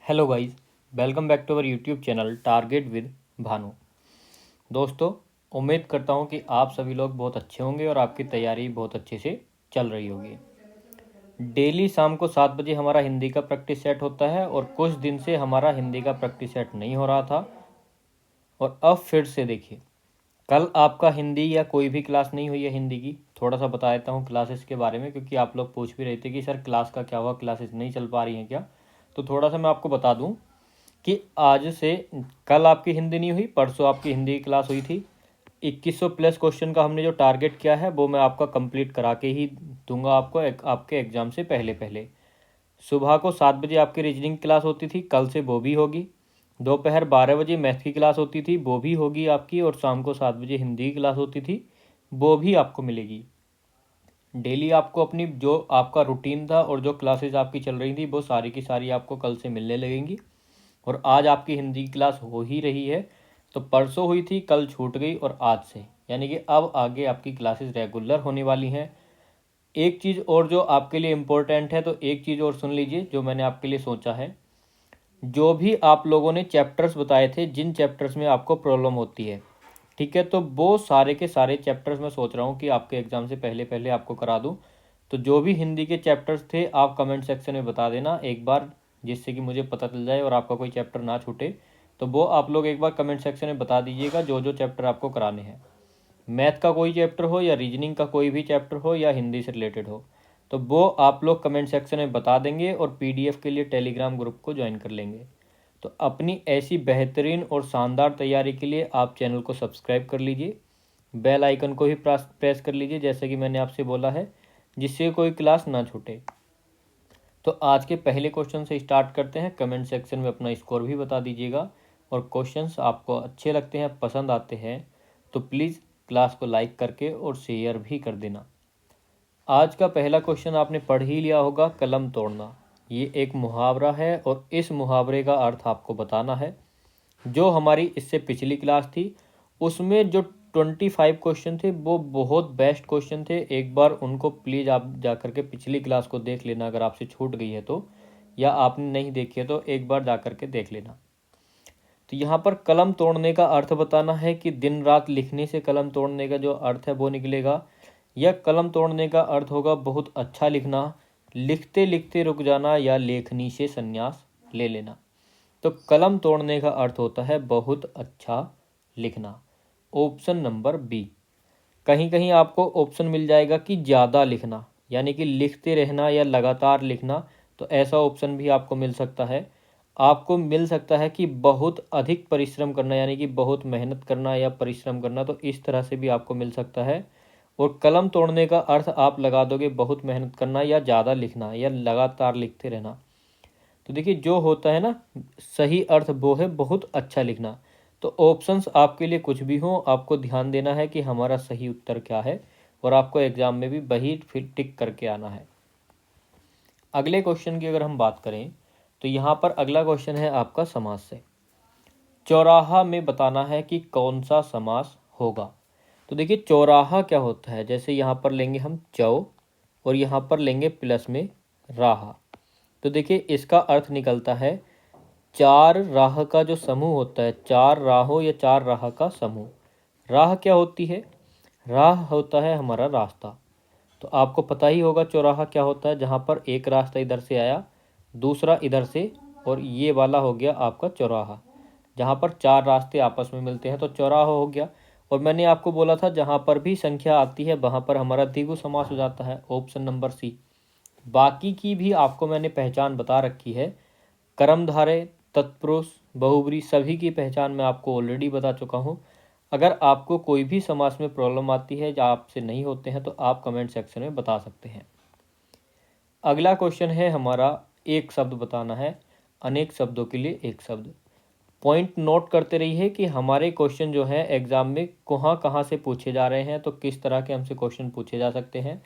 Hello guys, welcome back to our YouTube channel target with Bhanu. दोस्तों, उम्मीद करता हूं कि आप सभी लोग बहुत अच्छे होंगे और आपकी तैयारी बहुत अच्छे से चल रही होगी। डेली शाम को 7 बजे हमारा हिंदी का प्रैक्टिस सेट होता है और कुछ दिन से हमारा हिंदी का प्रैक्टिस सेट नहीं हो रहा था और अब फिर से देखिए, कल आपका हिंदी या कोई भी क्लास नहीं हुई है हिंदी की। थोड़ा सा बता देता हूँ क्लासेस के बारे में, क्योंकि आप लोग पूछ भी रहे थे कि सर क्लास का क्या हुआ, क्लासेस नहीं चल पा रही हैं क्या। तो थोड़ा सा मैं आपको बता दूँ कि आज से कल आपकी हिंदी नहीं हुई, परसों आपकी हिंदी की क्लास हुई थी। 2100 प्लस क्वेश्चन का हमने जो टारगेट किया है वो मैं आपका कंप्लीट करा के ही दूंगा आपको आपके एग्ज़ाम से पहले पहले। सुबह को 7 बजे आपकी रीजनिंग क्लास होती थी, कल से वो भी होगी। दोपहर 12 बजे मैथ की क्लास होती थी, वो भी होगी आपकी। और शाम को 7 बजे हिंदी की क्लास होती थी, वो भी आपको मिलेगी। डेली आपको अपनी जो आपका रूटीन था और जो क्लासेस आपकी चल रही थी वो सारी की सारी आपको कल से मिलने लगेंगी। और आज आपकी हिंदी की क्लास हो ही रही है। तो परसों हुई थी, कल छूट गई और आज से यानी कि अब आगे आपकी क्लासेस रेगुलर होने वाली हैं। एक चीज़ और जो आपके लिए इम्पोर्टेंट है, तो एक चीज़ और सुन लीजिए जो मैंने आपके लिए सोचा है। जो भी आप लोगों ने चैप्टर्स बताए थे, जिन चैप्टर्स में आपको प्रॉब्लम होती है, ठीक है, तो वो सारे के सारे चैप्टर्स मैं सोच रहा हूँ कि आपके एग्ज़ाम से पहले पहले आपको करा दूँ। तो जो भी हिंदी के चैप्टर्स थे आप कमेंट सेक्शन में बता देना एक बार, जिससे कि मुझे पता चल जाए और आपका कोई चैप्टर ना छूटे। तो वो आप लोग एक बार कमेंट सेक्शन में बता दीजिएगा जो जो चैप्टर आपको कराने हैं। मैथ का कोई चैप्टर हो या रीजनिंग का कोई भी चैप्टर हो या हिंदी से रिलेटेड हो, तो वो आप लोग कमेंट सेक्शन में बता देंगे और पीडीएफ के लिए टेलीग्राम ग्रुप को ज्वाइन कर लेंगे। तो अपनी ऐसी बेहतरीन और शानदार तैयारी के लिए आप चैनल को सब्सक्राइब कर लीजिए, बेल आइकन को भी प्रेस कर लीजिए जैसे कि मैंने आपसे बोला है, जिससे कोई क्लास ना छूटे। तो आज के पहले क्वेश्चन से स्टार्ट करते हैं। कमेंट सेक्शन में अपना स्कोर भी बता दीजिएगा, और क्वेश्चंस आपको अच्छे लगते हैं, पसंद आते हैं, तो प्लीज़ क्लास को लाइक करके और शेयर भी कर देना। आज का पहला क्वेश्चन आपने पढ़ ही लिया होगा, कलम तोड़ना। ये एक मुहावरा है और इस मुहावरे का अर्थ आपको बताना है। जो हमारी इससे पिछली क्लास थी उसमें जो 25 क्वेश्चन थे वो बहुत बेस्ट क्वेश्चन थे। एक बार उनको प्लीज़ आप जा कर के पिछली क्लास को देख लेना, अगर आपसे छूट गई है तो, या आपने नहीं देखी है तो एक बार जा कर के देख लेना। तो यहाँ पर कलम तोड़ने का अर्थ बताना है कि दिन रात लिखने से कलम तोड़ने का जो अर्थ है वो निकलेगा, या कलम तोड़ने का अर्थ होगा बहुत अच्छा लिखना, लिखते लिखते रुक जाना, या लेखनी से संन्यास ले लेना। तो कलम तोड़ने का अर्थ होता है बहुत अच्छा लिखना, ऑप्शन नंबर बी। कहीं कहीं आपको ऑप्शन मिल जाएगा कि ज़्यादा लिखना, यानी कि लिखते रहना या लगातार लिखना, तो ऐसा ऑप्शन भी आपको मिल सकता है। आपको मिल सकता है कि बहुत अधिक परिश्रम करना, यानी कि बहुत मेहनत करना या परिश्रम करना, तो इस तरह से भी आपको मिल सकता है। और कलम तोड़ने का अर्थ आप लगा दोगे बहुत मेहनत करना या ज़्यादा लिखना या लगातार लिखते रहना। तो देखिए जो होता है ना, सही अर्थ वो है बहुत अच्छा लिखना। तो ऑप्शंस आपके लिए कुछ भी हो, आपको ध्यान देना है कि हमारा सही उत्तर क्या है, और आपको एग्जाम में भी वही फिर टिक करके आना है। अगले क्वेश्चन की अगर हम बात करें, तो यहाँ पर अगला क्वेश्चन है आपका समास से। चौराहा में बताना है कि कौन सा समास होगा। तो देखिए चौराहा क्या होता है, जैसे यहाँ पर लेंगे हम चौ और यहाँ पर लेंगे प्लस में राहा। तो देखिए इसका अर्थ निकलता है चार राह का जो समूह होता है, चार राहों या चार राह का समूह। राह क्या होती है? राह होता है हमारा रास्ता। तो आपको पता ही होगा चौराहा क्या होता है, जहाँ पर एक रास्ता इधर से आया, दूसरा इधर से, और ये वाला हो गया आपका चौराहा, जहाँ पर चार रास्ते आपस में मिलते हैं तो चौराहा हो गया। और मैंने आपको बोला था जहाँ पर भी संख्या आती है वहाँ पर हमारा द्विगु समास हो जाता है, ऑप्शन नंबर सी। बाकी की भी आपको मैंने पहचान बता रखी है, कर्मधारय, तत्पुरुष, बहुब्री, सभी की पहचान मैं आपको ऑलरेडी बता चुका हूँ। अगर आपको कोई भी समास में प्रॉब्लम आती है या आपसे नहीं होते हैं तो आप कमेंट सेक्शन में बता सकते हैं। अगला क्वेश्चन है हमारा, एक शब्द बताना है, अनेक शब्दों के लिए एक शब्द। पॉइंट नोट करते रहिए कि हमारे क्वेश्चन जो है एग्जाम में कहाँ कहाँ से पूछे जा रहे हैं, तो किस तरह के हमसे क्वेश्चन पूछे जा सकते हैं।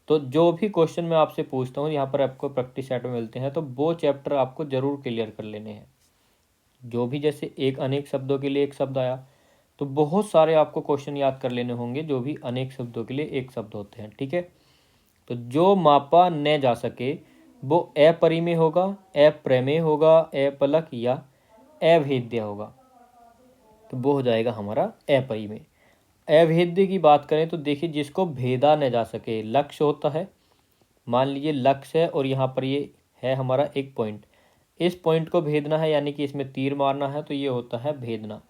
तो जो भी क्वेश्चन मैं आपसे पूछता हूँ यहाँ पर आपको प्रैक्टिस सेट में मिलते हैं, तो वो चैप्टर आपको जरूर क्लियर कर लेने हैं। जो भी जैसे एक अनेक शब्दों के लिए एक शब्द आया, तो बहुत सारे आपको क्वेश्चन याद कर लेने होंगे जो भी अनेक शब्दों के लिए एक शब्द होते हैं, ठीक है। तो जो मापा न जा सके वो अपरिमेय होगा, अप्रमेय होगा, अपलक या अभेद्य होगा। तो वो हो जाएगा हमारा अपरिमेय। अभेद्य की बात करें तो देखिए, जिसको भेदा न जा सके, लक्ष्य होता है, मान लीजिए लक्ष्य है और यहाँ पर ये है हमारा एक पॉइंट, इस पॉइंट को भेदना है यानी कि इसमें तीर मारना है, तो ये होता है भेदना,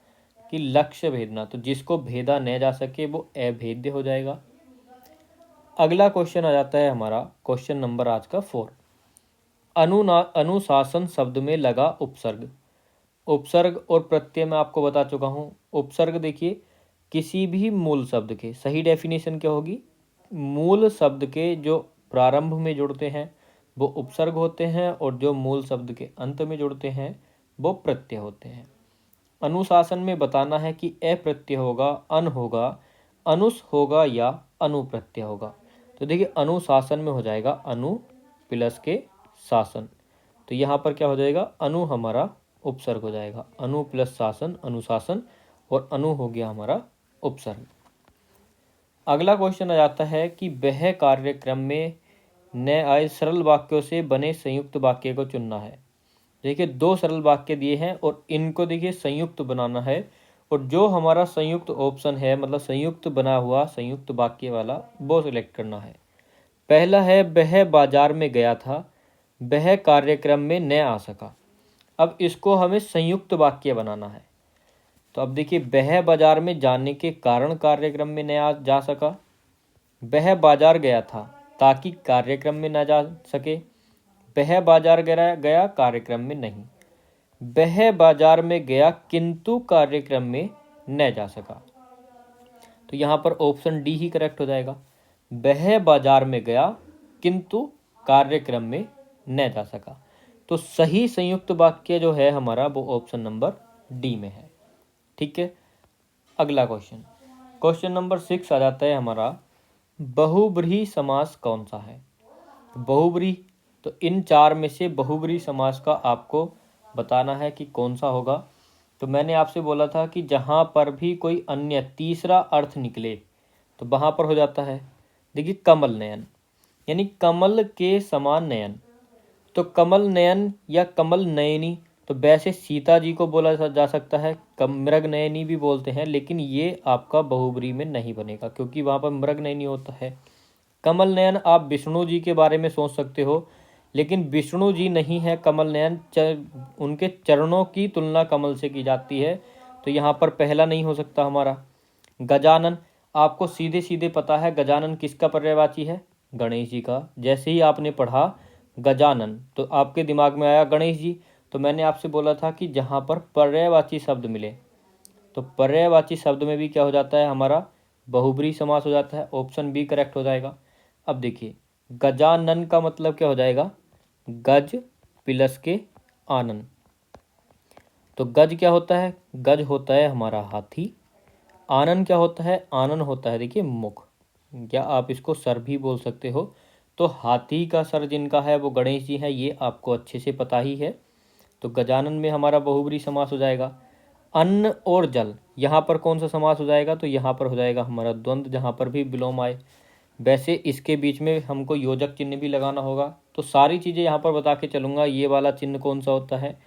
कि लक्ष्य भेदना। तो जिसको भेदा न जा सके वो अभेद्य हो जाएगा। अगला क्वेश्चन आ जाता है हमारा क्वेश्चन नंबर आज का 4। अनुशासन शब्द में लगा उपसर्ग। उपसर्ग और प्रत्यय मैं आपको बता चुका हूँ। उपसर्ग देखिए, किसी भी मूल शब्द के, सही डेफिनेशन क्या होगी, मूल शब्द के जो प्रारंभ में जुड़ते हैं वो उपसर्ग होते हैं, और जो मूल शब्द के अंत में जुड़ते हैं वो प्रत्यय होते हैं। अनुशासन में बताना है कि अप्रत्यय होगा, अन होगा, अनुस होगा या अनुप्रत्यय होगा। तो देखिए, अनुशासन में हो जाएगा अनु प्लस के शासन, तो यहाँ पर क्या हो जाएगा, अनु हमारा उपसर्ग हो जाएगा, अनु प्लस शासन अनुशासन, और अनु हो गया हमारा उपसर्ग। अगला क्वेश्चन आ जाता है कि वह कार्यक्रम में न आए सरल वाक्यों से बने संयुक्त वाक्य को चुनना है। देखिए, दो सरल वाक्य दिए हैं और इनको देखिए संयुक्त बनाना है, और जो हमारा संयुक्त ऑप्शन है, मतलब संयुक्त बना हुआ संयुक्त वाक्य वाला, वो सिलेक्ट करना है। पहला है वह बाजार में गया था, वह कार्यक्रम में न आ सका। अब इसको हमें संयुक्त वाक्य बनाना है। तो अब देखिए, वह बाजार में जाने के कारण कार्यक्रम में न आ जा सका, वह बाजार गया था ताकि कार्यक्रम में न जा सके, वह बाजार गया कार्यक्रम में नहीं, वह बाजार में गया किंतु कार्यक्रम में न जा सका। तो यहाँ पर ऑप्शन डी ही करेक्ट हो जाएगा, वह बाजार में गया किंतु कार्यक्रम में न जा सका। तो सही संयुक्त वाक्य जो है हमारा वो ऑप्शन नंबर डी में है। ठीक है, अगला क्वेश्चन, क्वेश्चन नंबर 6 आ जाता है हमारा, बहुब्रीहि समास कौन सा है। बहुब्रीहि, तो इन चार में से बहुब्रीहि समास का आपको बताना है कि कौन सा होगा। तो मैंने आपसे बोला था कि जहाँ पर भी कोई अन्य तीसरा अर्थ निकले तो वहाँ पर हो जाता है, देखिए, कमल नयन, यानी कमल के समान नयन। तो कमल नयन या कमल नयनी, तो वैसे सीता जी को बोला जा सकता है, मृग नयनी भी बोलते हैं, लेकिन ये आपका बहुब्रीहि में नहीं बनेगा क्योंकि वहाँ पर मृग नयनी होता है। कमल नयन आप विष्णु जी के बारे में सोच सकते हो, लेकिन विष्णु जी नहीं है कमल नयन, उनके चरणों की तुलना कमल से की जाती है, तो यहाँ पर पहला नहीं हो सकता हमारा। गजानन, आपको सीधे सीधे पता है गजानन किसका पर्यायवाची है, गणेश जी का। जैसे ही आपने पढ़ा गजानन तो आपके दिमाग में आया गणेश जी। तो मैंने आपसे बोला था कि जहाँ पर पर्यायवाची शब्द मिले तो पर्यायवाची शब्द में भी क्या हो जाता है हमारा, बहुब्रीहि समास हो जाता है। ऑप्शन बी करेक्ट हो जाएगा। अब देखिए, गजानन का मतलब क्या हो जाएगा, गज प्लस के आनन। तो गज क्या होता है, गज होता है हमारा हाथी। आनन क्या होता है, आनन होता है देखिए मुख, या आप इसको सर भी बोल सकते हो। तो हाथी का सर जिनका है वो गणेश जी है, ये आपको अच्छे से पता ही है। तो गजानन में हमारा बहुब्रीहि समास हो जाएगा। अन्न और जल, यहाँ पर कौन सा समास हो जाएगा, तो यहाँ पर हो जाएगा हमारा द्वंद्व, जहाँ पर भी विलोम आए। वैसे इसके बीच में हमको योजक चिन्ह भी लगाना होगा, तो सारी चीज़ें यहाँ पर बता के चलूँगा। ये वाला चिन्ह कौन सा होता है,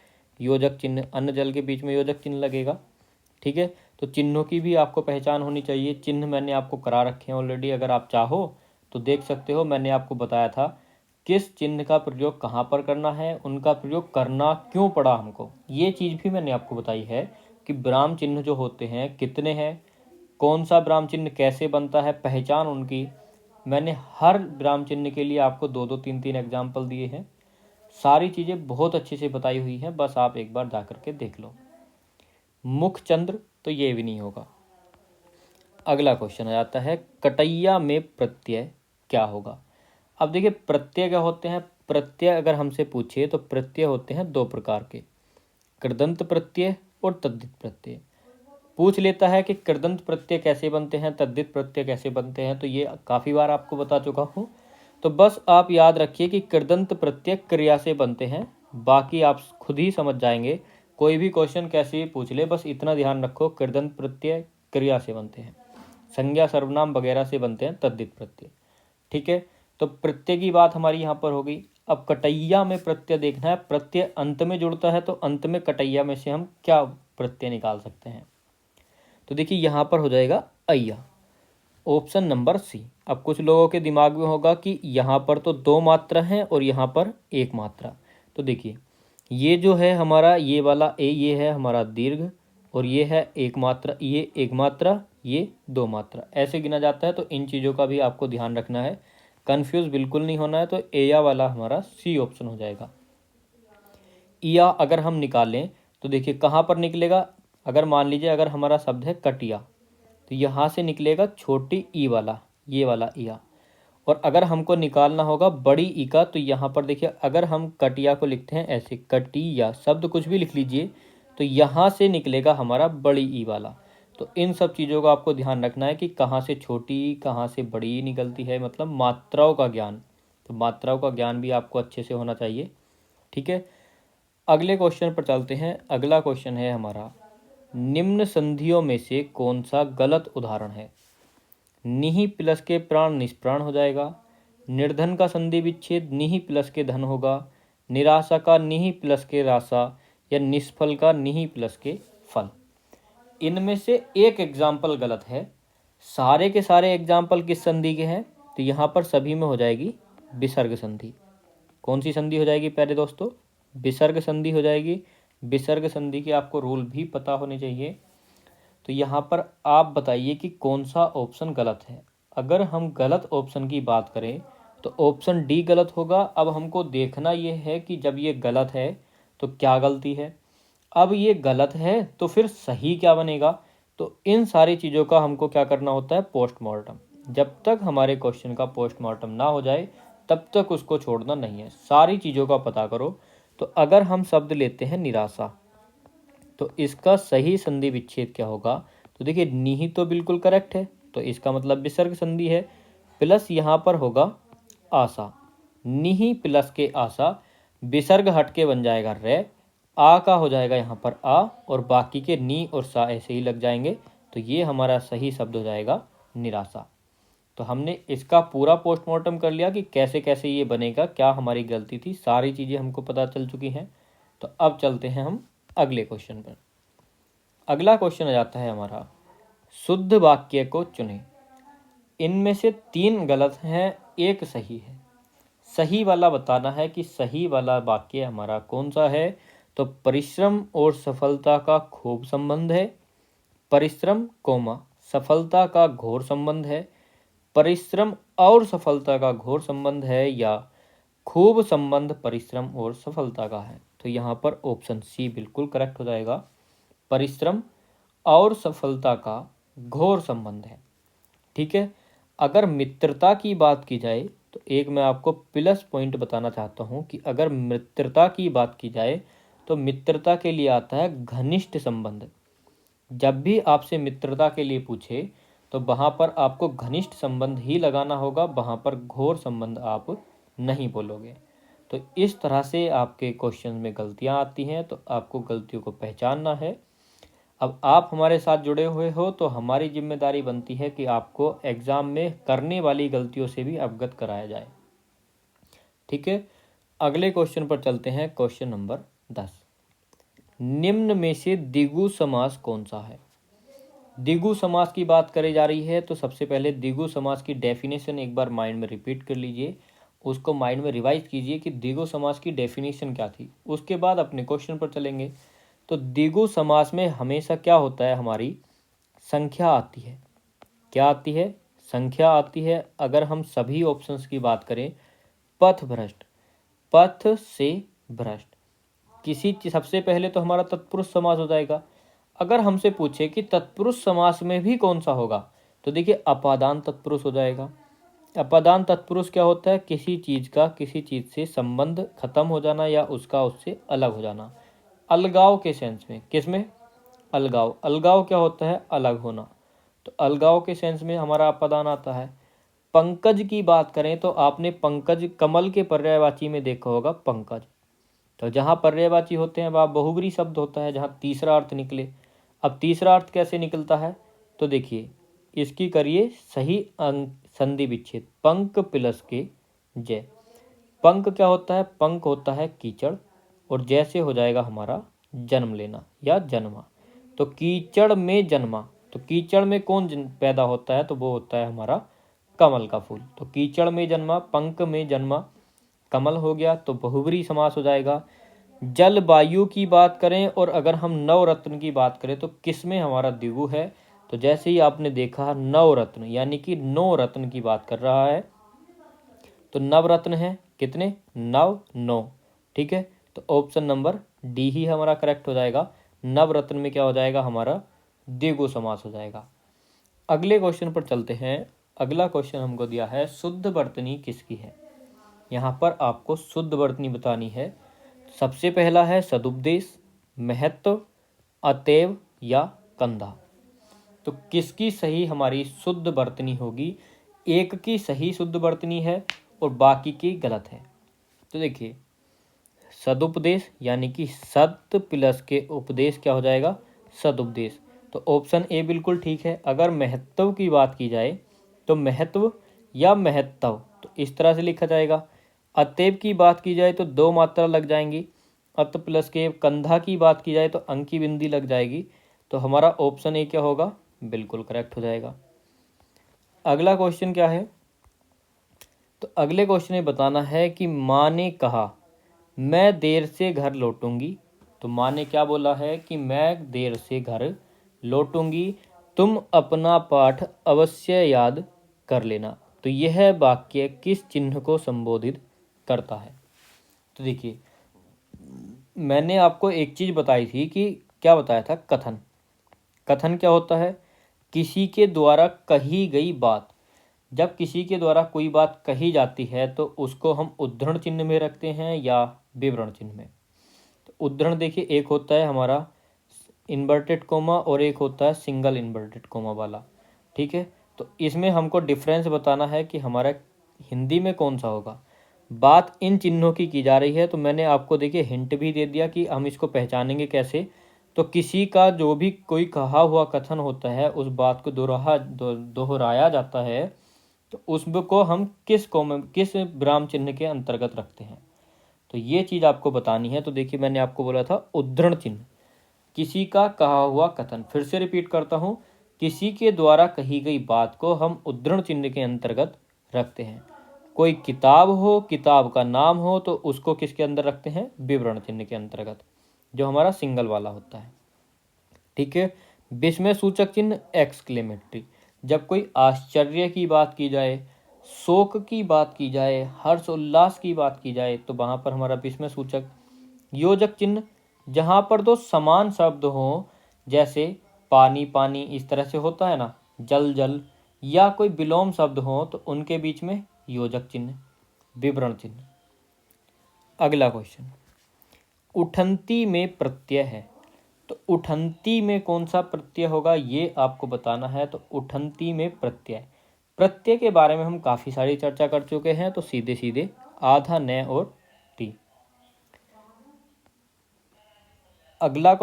योजक चिन्ह, अन्न जल के बीच में योजक चिन्ह लगेगा। ठीक है, तो चिन्हों की भी आपको पहचान होनी चाहिए। चिन्ह मैंने आपको करा रखे हैं ऑलरेडी, अगर आप चाहो तो देख सकते हो। मैंने आपको बताया था किस चिन्ह का प्रयोग कहाँ पर करना है, उनका प्रयोग करना क्यों पड़ा हमको, ये चीज़ भी मैंने आपको बताई है कि विराम चिन्ह जो होते हैं कितने हैं, कौन सा विराम चिन्ह कैसे बनता है, पहचान उनकी। मैंने हर विराम चिन्ह के लिए आपको 2-2 3-3 एग्जाम्पल दिए हैं। सारी चीज़ें बहुत अच्छे से बताई हुई हैं, बस आप एक बार जा करके देख लो। मुखचंद्र, तो ये भी नहीं होगा। अगला क्वेश्चन आ जाता है, कटैया में प्रत्यय क्या होगा। अब देखिए, प्रत्यय क्या होते हैं, प्रत्यय अगर हमसे पूछे तो प्रत्यय होते हैं दो प्रकार के, कृदंत प्रत्यय और तद्धित प्रत्यय। पूछ लेता है कि कृदंत प्रत्यय कैसे बनते हैं, तद्धित प्रत्यय कैसे बनते हैं, तो ये काफ़ी बार आपको बता चुका हूँ। तो बस आप याद रखिए कि कृदंत प्रत्यय क्रिया से बनते हैं, बाकी आप खुद ही समझ जाएंगे। कोई भी क्वेश्चन कैसे भी पूछ ले, बस इतना ध्यान रखो, कृदंत प्रत्यय क्रिया से बनते हैं, संज्ञा सर्वनाम वगैरह से बनते हैं तद्धित प्रत्यय। ठीक है, तो प्रत्यय की बात हमारी यहाँ पर होगी। अब कटैया में प्रत्यय देखना है, प्रत्यय अंत में जुड़ता है तो अंत में कटैया में से हम क्या प्रत्यय निकाल सकते हैं। तो देखिए यहाँ पर हो जाएगा अय्या, ऑप्शन नंबर सी। अब कुछ लोगों के दिमाग में होगा कि यहाँ पर तो 2 मात्रा हैं और यहाँ पर 1 मात्रा। तो देखिए ये जो है हमारा ये वाला ए, ये है हमारा दीर्घ, और ये है 1 मात्रा, ये 1 मात्रा, ये 2 मात्रा, ऐसे गिना जाता है। तो इन चीज़ों का भी आपको ध्यान रखना है, कन्फ्यूज़ बिल्कुल नहीं होना है। तो एया वाला हमारा सी ऑप्शन हो जाएगा। ईया अगर हम निकालें तो देखिए कहाँ पर निकलेगा, अगर मान लीजिए अगर हमारा शब्द है कटिया तो यहाँ से निकलेगा छोटी ई वाला, ये वाला ईया। और अगर हमको निकालना होगा बड़ी ई का तो यहाँ पर देखिए अगर हम कटिया को लिखते हैं ऐसे, कटिया शब्द कुछ भी लिख लीजिए, तो यहाँ से निकलेगा हमारा बड़ी ई वाला। तो इन सब चीज़ों का आपको ध्यान रखना है कि कहाँ से छोटी ई कहाँ से बड़ी ई निकलती है, मतलब मात्राओं का ज्ञान। तो मात्राओं का ज्ञान भी आपको अच्छे से होना चाहिए। ठीक है, अगले क्वेश्चन पर चलते हैं। अगला क्वेश्चन है हमारा, निम्न संधियों में से कौन सा गलत उदाहरण है। निहि प्लस के प्राण निष्प्राण हो जाएगा, निर्धन का संधि विच्छेद निहि प्लस के धन होगा, निराशा का निहि प्लस के राशा, या निष्फल का निहि प्लस के फल। इनमें से एक एग्जाम्पल गलत है। सारे के सारे एग्जाम्पल किस संधि के हैं, तो यहाँ पर सभी में हो जाएगी विसर्ग संधि। कौन सी संधि हो जाएगी प्यारे दोस्तों, विसर्ग संधि हो जाएगी। विसर्ग संधि के आपको रूल भी पता होने चाहिए। तो यहाँ पर आप बताइए कि कौन सा ऑप्शन गलत है। अगर हम गलत ऑप्शन की बात करें तो ऑप्शन डी गलत होगा। अब हमको देखना ये है कि जब ये गलत है तो क्या गलती है, अब ये गलत है तो फिर सही क्या बनेगा। तो इन सारी चीज़ों का हमको क्या करना होता है, पोस्टमार्टम। जब तक हमारे क्वेश्चन का पोस्टमार्टम ना हो जाए तब तक उसको छोड़ना नहीं है, सारी चीज़ों का पता करो। तो अगर हम शब्द लेते हैं निराशा, तो इसका सही संधि विच्छेद क्या होगा, तो देखिए निहि तो बिल्कुल करेक्ट है, तो इसका मतलब विसर्ग संधि है। प्लस यहाँ पर होगा आशा, निहि प्लस के आशा, विसर्ग हट के बन जाएगा रे, आ का हो जाएगा यहाँ पर आ, और बाकी के नी और सा ऐसे ही लग जाएंगे। तो ये हमारा सही शब्द हो जाएगा निराशा। तो हमने इसका पूरा पोस्टमार्टम कर लिया कि कैसे कैसे ये बनेगा, क्या हमारी गलती थी, सारी चीज़ें हमको पता चल चुकी हैं। तो अब चलते हैं हम अगले क्वेश्चन पर। अगला क्वेश्चन आ जाता है हमारा, शुद्ध वाक्य को चुनें। इनमें से 3 गलत हैं, एक सही है। सही वाला बताना है कि सही वाला वाक्य हमारा कौन सा है। तो परिश्रम और सफलता का खूब संबंध है, परिश्रम कोमा सफलता का घोर संबंध है, परिश्रम और सफलता का घोर संबंध है, या खूब संबंध परिश्रम और सफलता का है। तो यहाँ पर ऑप्शन सी बिल्कुल करेक्ट हो जाएगा, परिश्रम और सफलता का घोर संबंध है। ठीक है, अगर मित्रता की बात की जाए तो एक मैं आपको प्लस पॉइंट बताना चाहता हूँ कि अगर मित्रता की बात की जाए तो मित्रता के लिए आता है घनिष्ठ संबंध। जब भी आपसे मित्रता के लिए पूछे तो वहाँ पर आपको घनिष्ठ संबंध ही लगाना होगा, वहाँ पर घोर संबंध आप नहीं बोलोगे। तो इस तरह से आपके क्वेश्चन में गलतियाँ आती हैं, तो आपको गलतियों को पहचानना है। अब आप हमारे साथ जुड़े हुए हो तो हमारी जिम्मेदारी बनती है कि आपको एग्ज़ाम में करने वाली गलतियों से भी अवगत कराया जाए। ठीक है, अगले क्वेश्चन पर चलते हैं। क्वेश्चन नंबर 10, निम्न में से द्विगु समास कौन सा है। द्विगु समास की बात करी जा रही है तो सबसे पहले द्विगु समास की डेफिनेशन एक बार माइंड में रिपीट कर लीजिए, उसको माइंड में रिवाइज कीजिए कि द्विगु समास की डेफिनेशन क्या थी, उसके बाद अपने क्वेश्चन पर चलेंगे। तो द्विगु समास में हमेशा क्या होता है, हमारी संख्या आती है। क्या आती है, संख्या आती है। अगर हम सभी ऑप्शंस की बात करें, पथ भ्रष्ट, पथ से भ्रष्ट, किसी सबसे पहले तो हमारा तत्पुरुष समास हो जाएगा। अगर हमसे पूछे कि तत्पुरुष समास में भी कौन सा होगा, तो देखिए अपादान तत्पुरुष हो जाएगा। अपादान तत्पुरुष क्या होता है, किसी चीज़ का किसी चीज़ से संबंध खत्म हो जाना या उसका उससे अलग हो जाना, अलगाव के सेंस में। किस में, अलगाव। अलगाव क्या होता है, अलग होना। तो अलगाव के सेंस में हमारा अपादान आता है। पंकज की बात करें तो आपने पंकज कमल के पर्यायवाची में देखा होगा पंकज। तो जहाँ पर्यायवाची होते हैं वहाँ बहुब्री शब्द होता है जहाँ तीसरा अर्थ निकले। अब तीसरा अर्थ कैसे निकलता है, तो देखिए इसकी करिए सही संधि विच्छेद, पंक प्लस के जय। पंक क्या होता है? पंक होता है कीचड़, और जैसे हो जाएगा हमारा जन्म लेना या जन्मा। तो कीचड़ में जन्मा, तो कीचड़ में कौन पैदा होता है? तो वो होता है हमारा कमल का फूल। तो कीचड़ में जन्मा, पंक में जन्मा, कमल हो गया, तो बहुब्री समास हो जाएगा। जलवायु की बात करें और अगर हम नवरत्न की बात करें तो किसमें हमारा द्विगु है? तो जैसे ही आपने देखा नवरत्न यानी कि 9 रत्न की बात कर रहा है, तो नवरत्न है कितने? 9 9। ठीक है, तो ऑप्शन नंबर डी ही हमारा करेक्ट हो जाएगा। नवरत्न में क्या हो जाएगा हमारा? द्विगु समास हो जाएगा। अगले क्वेश्चन पर चलते हैं। अगला क्वेश्चन हमको दिया है शुद्ध वर्तनी किसकी है? यहाँ पर आपको शुद्ध वर्तनी बतानी है। सबसे पहला है सदुपदेश, महत्व, अतएव या कंधा। तो किसकी सही हमारी शुद्ध वर्तनी होगी? एक की सही शुद्ध वर्तनी है और बाकी की गलत है। तो देखिए, सदुपदेश यानी कि सत्य प्लस के उपदेश क्या हो जाएगा? सदुपदेश। तो ऑप्शन ए बिल्कुल ठीक है। अगर महत्व की बात की जाए तो महत्व या महत्व, तो इस तरह से लिखा जाएगा। अतएव की बात की जाए तो 2 मात्रा लग जाएंगी। अत प्लस के कंधा की बात की जाए तो अंक की बिंदी लग जाएगी। तो हमारा ऑप्शन ए क्या होगा? बिल्कुल करेक्ट हो जाएगा। अगला क्वेश्चन क्या है? तो अगले क्वेश्चन में बताना है कि माँ ने कहा मैं देर से घर लौटूंगी। तो माँ ने क्या बोला है? कि मैं देर से घर लौटूंगी, तुम अपना पाठ अवश्य याद कर लेना। तो यह वाक्य किस चिन्ह को संबोधित करता है? तो देखिए, मैंने आपको एक चीज़ बताई थी कि क्या बताया था? कथन। कथन क्या होता है? किसी के द्वारा कही गई बात। जब किसी के द्वारा कोई बात कही जाती है तो उसको हम उद्धरण चिन्ह में रखते हैं या विवरण चिन्ह में। तो उद्धरण देखिए, एक होता है हमारा इन्वर्टेड कोमा और एक होता है सिंगल इन्वर्टेड कोमा वाला। ठीक है, तो इसमें हमको डिफरेंस बताना है कि हमारा हिंदी में कौन सा होगा। बात इन चिन्हों की जा रही है, तो मैंने आपको देखिए हिंट भी दे दिया कि हम इसको पहचानेंगे कैसे। तो किसी का जो भी कोई कहा हुआ कथन होता है उस बात को दोहराया जाता है, तो उसको हम किस विराम चिन्ह के अंतर्गत रखते हैं। तो ये चीज़ आपको बतानी है। तो देखिए, मैंने आपको बोला था उद्धरण चिन्ह, किसी का कहा हुआ कथन। फिर से रिपीट करता हूँ, किसी के द्वारा कही गई बात को हम उद्धरण चिन्ह के अंतर्गत रखते हैं। कोई किताब हो, किताब का नाम हो, तो उसको किसके अंदर रखते हैं? विवरण चिन्ह के अंतर्गत, जो हमारा सिंगल वाला होता है। ठीक है, विस्मय सूचक चिन्ह एक्सक्लेमेटरी। जब कोई आश्चर्य की बात की जाए, शोक की बात की जाए, हर्ष उल्लास की बात की जाए, तो वहाँ पर हमारा विस्मय सूचक। योजक चिन्ह, जहाँ पर दो समान शब्द हों, जैसे पानी पानी इस तरह से होता है ना, जल जल, या कोई विलोम शब्द हो तो उनके बीच में योजक चिन्ह, विवरण चिन्ह। अगला क्वेश्चन, उठंती में प्रत्यय है। तो उठंती में कौन सा प्रत्यय होगा ये आपको बताना है। तो उठंती में प्रत्यय, प्रत्यय के बारे में हम काफ़ी सारी चर्चा कर चुके हैं, तो सीधे सीधे आधा न और टी। अगला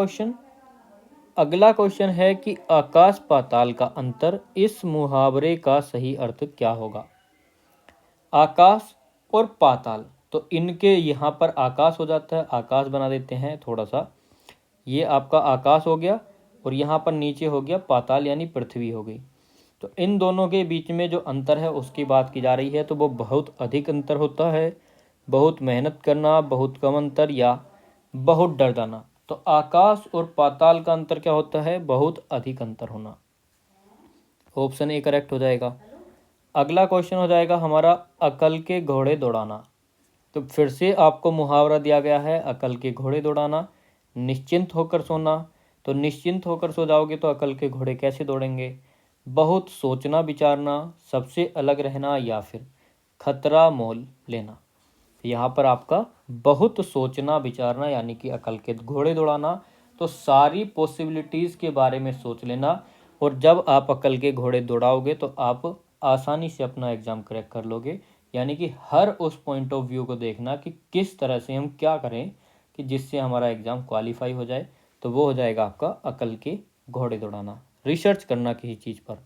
क्वेश्चन है कि आकाश पाताल का अंतर, इस मुहावरे का सही अर्थ क्या होगा? आकाश और पाताल, तो इनके यहाँ पर आकाश हो जाता है, आकाश बना देते हैं थोड़ा सा। ये आपका आकाश हो गया और यहाँ पर नीचे हो गया पाताल यानी पृथ्वी हो गई। तो इन दोनों के बीच में जो अंतर है उसकी बात की जा रही है, तो वो बहुत अधिक अंतर होता है। बहुत मेहनत करना, बहुत कम अंतर, या बहुत डर जाना। तो आकाश और पाताल का अंतर क्या होता है? बहुत अधिक अंतर होना। ऑप्शन ए करेक्ट हो जाएगा। अगला क्वेश्चन हो जाएगा हमारा अकल के घोड़े दौड़ाना। तो फिर से आपको मुहावरा दिया गया है, अकल के घोड़े दौड़ाना। निश्चिंत होकर सोना, तो निश्चिंत होकर सो जाओगे तो अकल के घोड़े कैसे दौड़ेंगे? बहुत सोचना विचारना, सबसे अलग रहना, या फिर खतरा मोल लेना। यहाँ पर आपका बहुत सोचना विचारना यानी कि अकल के घोड़े दौड़ाना। तो सारी पॉसिबिलिटीज़ के बारे में सोच लेना, और जब आप अकल के घोड़े दौड़ाओगे तो आप आसानी से अपना एग्ज़ाम क्रैक कर लोगे। यानी कि हर उस पॉइंट ऑफ व्यू को देखना कि किस तरह से हम क्या करें कि जिससे हमारा एग्ज़ाम क्वालिफाई हो जाए। तो वो हो जाएगा आपका अकल के घोड़े दौड़ाना। रिसर्च करना किसी चीज़ पर।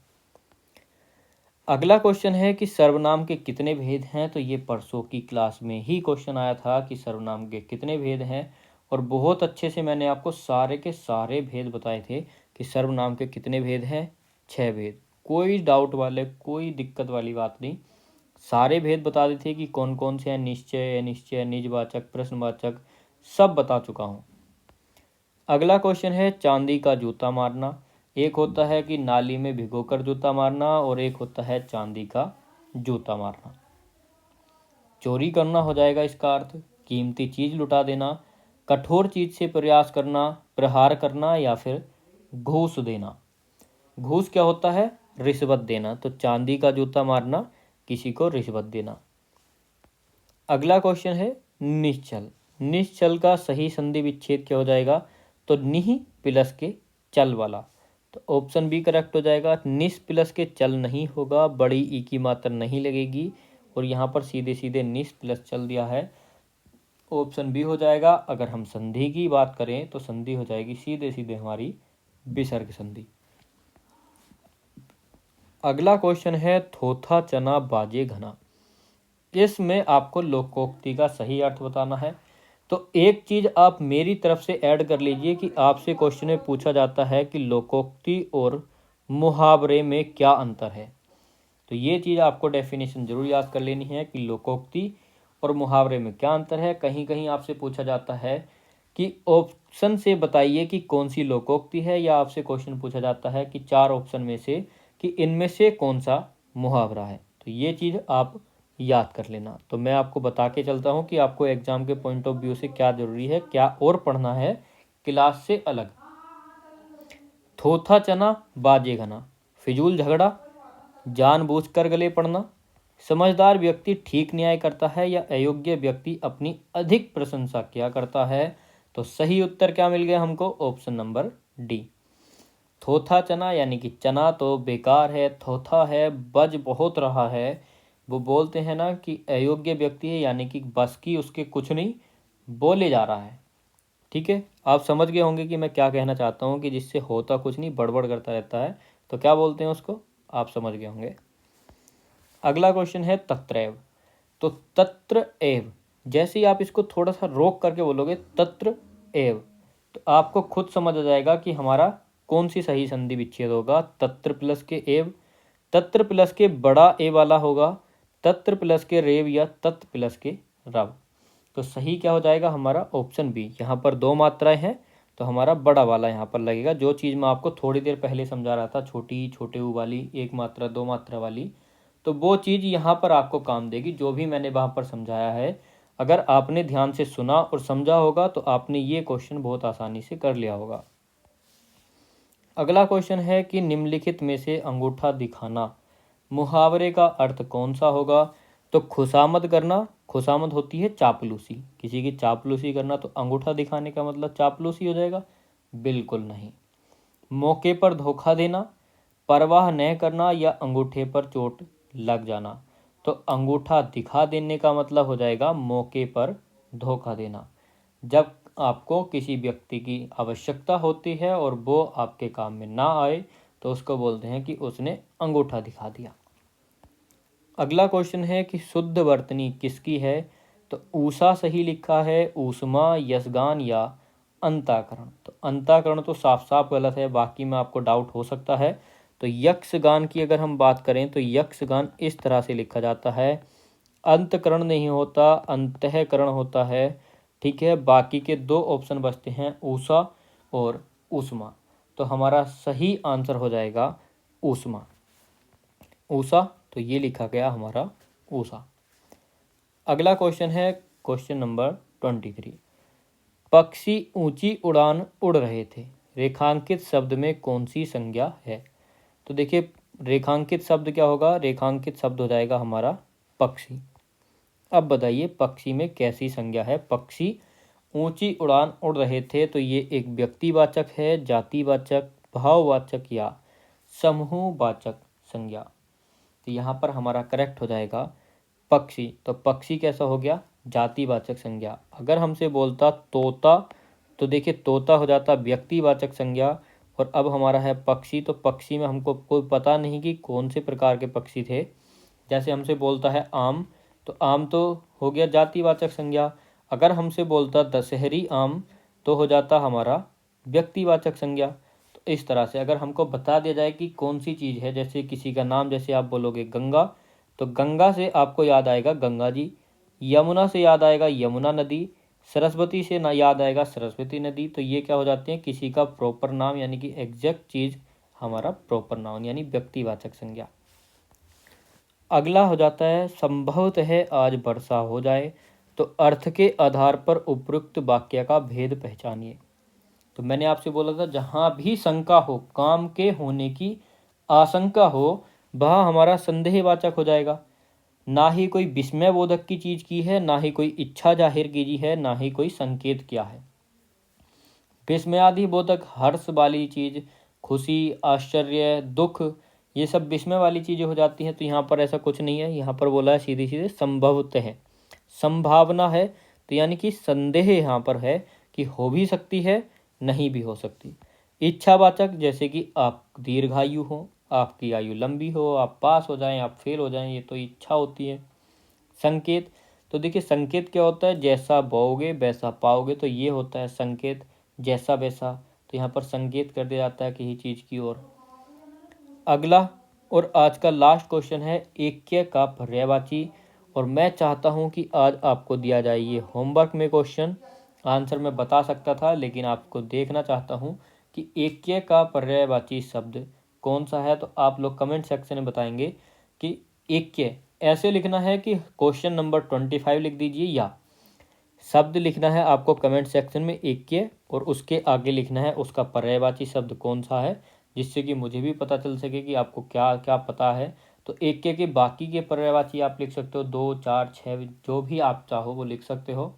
अगला क्वेश्चन है कि सर्वनाम के कितने भेद हैं। तो ये परसों की क्लास में ही क्वेश्चन आया था कि सर्वनाम के कितने भेद हैं, और बहुत अच्छे से मैंने आपको सारे के सारे भेद बताए थे कि सर्वनाम के कितने भेद हैं, 6 भेद। कोई डाउट वाले, कोई दिक्कत वाली बात नहीं, सारे भेद बता देते थे कि कौन कौन से हैं, निश्चय, अनिश्चय, निजवाचक, प्रश्नवाचक, सब बता चुका हूँ। अगला क्वेश्चन है चांदी का जूता मारना। एक होता है कि नाली में भिगोकर जूता मारना, और एक होता है चांदी का जूता मारना। चोरी करना हो जाएगा इसका अर्थ, कीमती चीज लुटा देना, कठोर चीज से प्रयास करना, प्रहार करना, या फिर घूस देना। घूस क्या होता है, रिश्वत देना। तो चांदी का जूता मारना, किसी को रिश्वत देना। अगला क्वेश्चन है निश्चल। निश्चल का सही संधि विच्छेद क्या हो जाएगा। तो निह प्लस के चल वाला। तो ऑप्शन बी करेक्ट हो जाएगा। निस प्लस के चल नहीं होगा, बड़ी ई की मात्रा नहीं लगेगी, और यहाँ पर सीधे सीधे निस प्लस चल दिया है, ऑप्शन बी हो जाएगा। अगर हम संधि की बात करें तो संधि हो जाएगी सीधे सीधे हमारी विसर्ग संधि। अगला क्वेश्चन है थोथा चना बाजे घना। इसमें आपको लोकोक्ति का सही अर्थ बताना है। तो एक चीज आप मेरी तरफ से ऐड कर लीजिए कि आपसे क्वेश्चन में पूछा जाता है कि लोकोक्ति और मुहावरे में क्या अंतर है। तो ये चीज आपको डेफिनेशन जरूर याद कर लेनी है कि लोकोक्ति और मुहावरे में क्या अंतर है। कहीं कहीं आपसे पूछा जाता है कि ऑप्शन से बताइए कि कौन सी लोकोक्ति है, या आपसे क्वेश्चन पूछा जाता है कि 4 ऑप्शन में से कि इनमें से कौन सा मुहावरा है। तो ये चीज़ आप याद कर लेना। तो मैं आपको बता के चलता हूँ कि आपको एग्जाम के पॉइंट ऑफ व्यू से क्या जरूरी है, क्या और पढ़ना है क्लास से अलग। थोथा चना बाजे घना, फिजूल झगड़ा, जानबूझकर गले पड़ना, समझदार व्यक्ति ठीक न्याय करता है, या अयोग्य व्यक्ति अपनी अधिक प्रशंसा क्या करता है। तो सही उत्तर क्या मिल गया हमको, ऑप्शन नंबर डी। थोथा चना यानी कि चना तो बेकार है, थोथा है, बज बहुत रहा है। वो बोलते हैं ना कि अयोग्य व्यक्ति है, यानी कि बस की उसके कुछ नहीं, बोले जा रहा है। ठीक है, आप समझ गए होंगे कि मैं क्या कहना चाहता हूँ, कि जिससे होता कुछ नहीं, बड़बड़ करता रहता है, तो क्या बोलते हैं उसको, आप समझ गए होंगे। अगला क्वेश्चन है तत्रैव। तो तत्र एव, जैसे ही आप इसको थोड़ा सा रोक करके बोलोगे तत्र एव, तो आपको खुद समझ आ जाएगा कि हमारा कौन सी सही संधि विच्छेद होगा। तत्र प्लस के एव, तत्र प्लस के बड़ा ए वाला होगा, तत्र प्लस के रेव, या तत् प्लस के रव। तो सही क्या हो जाएगा हमारा, ऑप्शन बी। यहाँ पर 2 मात्राएं हैं, तो हमारा बड़ा वाला यहाँ पर लगेगा। जो चीज़ मैं आपको थोड़ी देर पहले समझा रहा था, छोटी छोटे ऊ वाली, 1 मात्रा 2 मात्रा वाली, तो वो चीज़ यहाँ पर आपको काम देगी। जो भी मैंने वहाँ पर समझाया है, अगर आपने ध्यान से सुना और समझा होगा तो आपने ये क्वेश्चन बहुत आसानी से कर लिया होगा। अगला क्वेश्चन है कि निम्नलिखित में से अंगूठा दिखाना मुहावरे का अर्थ कौन सा होगा। तो खुशामद करना, खुशामद होती है चापलूसी, किसी की चापलूसी करना, तो अंगूठा दिखाने का मतलब चापलूसी हो जाएगा, बिल्कुल नहीं। मौके पर धोखा देना, परवाह न करना, या अंगूठे पर चोट लग जाना। तो अंगूठा दिखा देने का मतलब हो जाएगा मौके पर धोखा देना। जब आपको किसी व्यक्ति की आवश्यकता होती है और वो आपके काम में ना आए, तो उसको बोलते हैं कि उसने अंगूठा दिखा दिया। अगला क्वेश्चन है कि शुद्ध वर्तनी किसकी है। तो ऊषा सही लिखा है, ऊष्मा, यशगान, या अंताकरण। तो अंताकरण तो साफ साफ गलत है, बाकी में आपको डाउट हो सकता है। तो यक्षगान की अगर हम बात करें तो यक्षगान इस तरह से लिखा जाता है, अंतकरण नहीं होता, अंतःकरण होता है। ठीक है, बाकी के 2 ऑप्शन बचते हैं, ऊषा और ऊष्मा। तो हमारा सही आंसर हो जाएगा ऊष्मा, ऊषा। तो ये लिखा गया हमारा ऊषा। अगला क्वेश्चन है क्वेश्चन नंबर 23। पक्षी ऊंची उड़ान उड़ रहे थे, रेखांकित शब्द में कौन सी संज्ञा है। तो देखिए, रेखांकित शब्द क्या होगा, रेखांकित शब्द हो जाएगा हमारा पक्षी। अब बताइए पक्षी में कैसी संज्ञा है। पक्षी ऊंची उड़ान उड़ रहे थे, तो ये एक व्यक्तिवाचक है, जातिवाचक, भाववाचक, या समूहवाचक संज्ञा। तो यहाँ पर हमारा करेक्ट हो जाएगा पक्षी। तो पक्षी कैसा हो गया, जातिवाचक संज्ञा। अगर हमसे बोलता तोता, तो देखिए तोता हो जाता व्यक्तिवाचक संज्ञा, और अब हमारा है पक्षी। तो पक्षी में हमको कोई पता नहीं कि कौन से प्रकार के पक्षी थे। जैसे हमसे बोलता है आम, तो आम तो हो गया जातिवाचक संज्ञा। अगर हमसे बोलता दशहरी आम तो हो जाता हमारा व्यक्तिवाचक संज्ञा। तो इस तरह से अगर हमको बता दिया जाए कि कौन सी चीज़ है, जैसे किसी का नाम, जैसे आप बोलोगे गंगा, तो गंगा से आपको याद आएगा गंगा जी। यमुना से याद आएगा यमुना नदी। सरस्वती से ना याद आएगा सरस्वती नदी। तो ये क्या हो जाते हैं, किसी का प्रॉपर नाम यानी कि एग्जैक्ट चीज़ हमारा प्रॉपर नाउन यानी व्यक्तिवाचक संज्ञा। अगला हो जाता है संभवतः आज वर्षा हो जाए। तो अर्थ के आधार पर उपयुक्त वाक्य का भेद पहचानिए। तो मैंने आपसे बोला था जहाँ भी शंका हो, काम के होने की आशंका हो, वह हमारा संदेहवाचक हो जाएगा। ना ही कोई विस्मय बोधक की चीज़ की है, ना ही कोई इच्छा जाहिर की है, ना ही कोई संकेत किया है। विस्मयादि बोधक हर्ष वाली चीज़, खुशी, आश्चर्य, दुख, ये सब विस्मय वाली चीज़ें हो जाती हैं। तो यहाँ पर ऐसा कुछ नहीं है, यहाँ पर बोला है सीधे सीधे संभवतः है, संभावना है। तो यानी कि संदेह यहाँ पर है कि हो भी सकती है, नहीं भी हो सकती। इच्छावाचक, जैसे कि आप दीर्घायु हो, आपकी आयु लंबी हो, आप पास हो जाएं, आप फेल हो जाएं, ये तो इच्छा होती है। संकेत, तो देखिए संकेत क्या होता है, जैसा बोओगे वैसा पाओगे, तो ये होता है संकेत, जैसा वैसा। तो यहाँ पर संकेत कर दिया जाता है किसी चीज़ की ओर। अगला और आज का लास्ट क्वेश्चन है ऐक्य का पर्यायवाची। और मैं चाहता हूँ कि आज आपको दिया जाए ये होमवर्क में क्वेश्चन। आंसर मैं बता सकता था, लेकिन आपको देखना चाहता हूँ कि ऐक्य का पर्यायवाची शब्द कौन सा है। तो आप लोग कमेंट सेक्शन में बताएंगे कि ऐक्य ऐसे लिखना है कि क्वेश्चन नंबर 25 लिख दीजिए, या शब्द लिखना है आपको कमेंट सेक्शन में ऐक्य, और उसके आगे लिखना है उसका पर्यायवाची शब्द कौन सा है, जिससे कि मुझे भी पता चल सके कि आपको क्या क्या पता है। तो ऐक्य के बाकी के पर्यायवाची आप लिख सकते हो, 2, 4, 6, जो भी आप चाहो वो लिख सकते हो।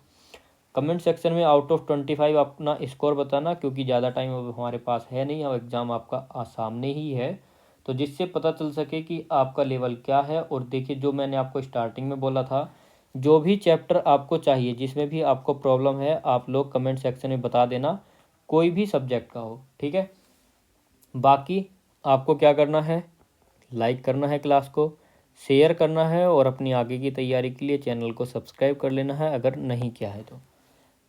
कमेंट सेक्शन में आउट ऑफ 25 अपना स्कोर बताना, क्योंकि ज़्यादा टाइम अब हमारे पास है नहीं, और एग्ज़ाम आपका सामने ही है। तो जिससे पता चल सके कि आपका लेवल क्या है। और देखिए जो मैंने आपको स्टार्टिंग में बोला था, जो भी चैप्टर आपको चाहिए, जिसमें भी आपको प्रॉब्लम है, आप लोग कमेंट सेक्शन में बता देना, कोई भी सब्जेक्ट का हो, ठीक है। बाकी आपको क्या करना है, लाइक करना है क्लास को, शेयर करना है, और अपनी आगे की तैयारी के लिए चैनल को सब्सक्राइब कर लेना है अगर नहीं किया है तो।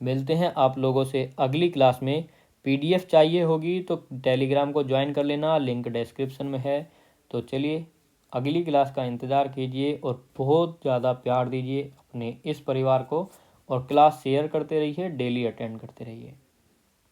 मिलते हैं आप लोगों से अगली क्लास में। पीडीएफ चाहिए होगी तो टेलीग्राम को ज्वाइन कर लेना, लिंक डिस्क्रिप्शन में है। तो चलिए अगली क्लास का इंतज़ार कीजिए, और बहुत ज़्यादा प्यार दीजिए अपने इस परिवार को, और क्लास शेयर करते रहिए, डेली अटेंड करते रहिए।